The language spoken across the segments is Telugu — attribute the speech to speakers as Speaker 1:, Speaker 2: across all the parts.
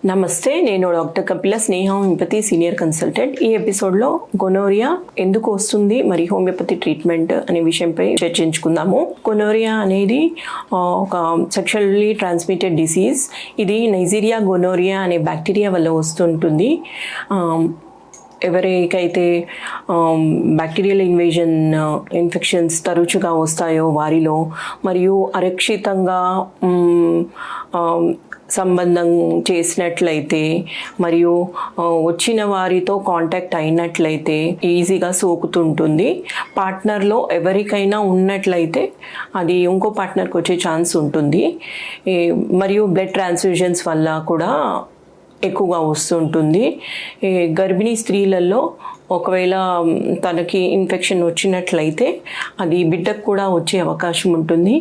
Speaker 1: నమస్తే, నేను డాక్టర్ కపిల స్నేహ హోమియోపతి సీనియర్ కన్సల్టెంట్. ఈ ఎపిసోడ్లో గొనోరియా ఎందుకు వస్తుంది, మరి హోమియోపతి ట్రీట్మెంట్ అనే విషయంపై చర్చించుకుందాము. గొనోరియా అనేది ఒక సెక్షువల్లీ ట్రాన్స్మిటెడ్ డిసీజ్. ఇది నైజీరియా గొనోరియా అనే బ్యాక్టీరియా వల్ల వస్తుంటుంది. ఎవరికైతే బ్యాక్టీరియల్ ఇన్ఫెక్షన్స్ తరచుగా వస్తాయో వారిలో, మరియు అరక్షితంగా సంబంధం చేసినట్లయితే మరియు వచ్చిన వారితో కాంటాక్ట్ అయినట్లయితే ఈజీగా సోకుతుంటుంది. పార్ట్నర్లో ఎవరికైనా ఉన్నట్లయితే అది ఇంకో పార్ట్నర్కి వచ్చే ఛాన్స్ ఉంటుంది. మరియు బ్లడ్ ట్రాన్స్ఫ్యూజన్స్ వల్ల కూడా ఎక్కువగా వస్తుంటుంది. గర్భిణీ స్త్రీలలో ఒకవేళ తనకి ఇన్ఫెక్షన్ వచ్చినట్లయితే అది బిడ్డకు కూడా వచ్చే అవకాశం ఉంటుంది.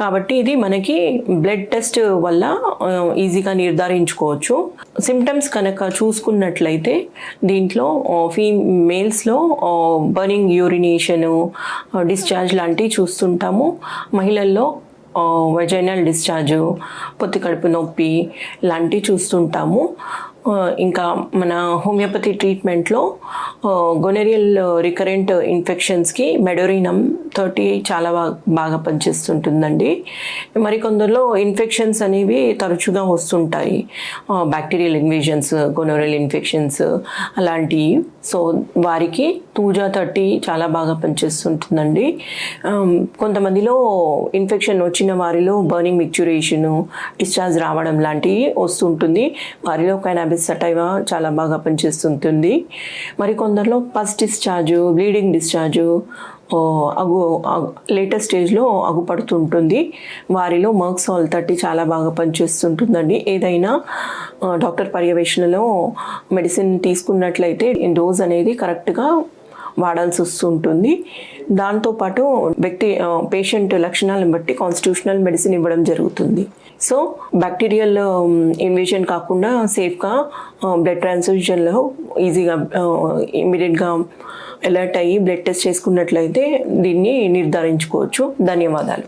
Speaker 1: కాబట్టి ఇది మనకి బ్లడ్ టెస్ట్ వల్ల ఈజీగా నిర్ధారించుకోవచ్చు. సిమ్టమ్స్ కనుక చూసుకున్నట్లయితే దీంట్లో మేల్స్లో బర్నింగ్ యూరినేషను, డిశ్చార్జ్ లాంటివి చూస్తుంటాము. మహిళల్లో వెజైనల్ డిశ్చార్జు, పొత్తి కడుపు నొప్పి లాంటివి చూస్తుంటాము. ఇంకా మన హోమియోపతి ట్రీట్మెంట్లో గొనోరియల్ రికరెంట్ ఇన్ఫెక్షన్స్కి మెడోరినం 38 చాలా బాగా పనిచేస్తుంటుందండి. మరికొందరిలో ఇన్ఫెక్షన్స్ అనేవి తరచుగా వస్తుంటాయి, బ్యాక్టీరియల్ ఇన్వేషన్స్, గొనోరియల్ ఇన్ఫెక్షన్స్ అలాంటివి. సో వారికి తూజా 30 చాలా బాగా పనిచేస్తుంటుందండి. కొంతమందిలో ఇన్ఫెక్షన్ వచ్చిన వారిలో బర్నింగ్ మిక్చురేషను, డిశ్చార్జ్ రావడం లాంటివి వస్తుంటుంది. వారిలో కైనాబిస్ సటైవా చాలా బాగా పనిచేస్తుంటుంది. మరికొందరిలో పస్ డిశ్చార్జు, బ్లీడింగ్ డిశ్చార్జు, లేటెస్ట్ స్టేజ్లో అగుపడుతుంటుంది. వారిలో మర్క్సాల్ 30 చాలా బాగా పనిచేస్తుంటుందండి. ఏదైనా డాక్టర్ పర్యవేక్షణలో మెడిసిన్ తీసుకున్నట్లయితే డోస్ అనేది కరెక్ట్గా వాడాల్సి వస్తుంటుంది. దాంతోపాటు పేషెంట్ లక్షణాలను బట్టి కాన్స్టిట్యూషనల్ మెడిసిన్ ఇవ్వడం జరుగుతుంది. సో బ్యాక్టీరియల్ ఇన్వేషన్ కాకుండా సేఫ్గా బ్లడ్ ట్రాన్స్ఫ్యూజన్లో ఈజీగా ఇమీడియట్గా అలర్ట్ అయ్యి బ్లడ్ టెస్ట్ చేసుకున్నట్లయితే దీన్ని నిర్ధారించుకోవచ్చు. ధన్యవాదాలు.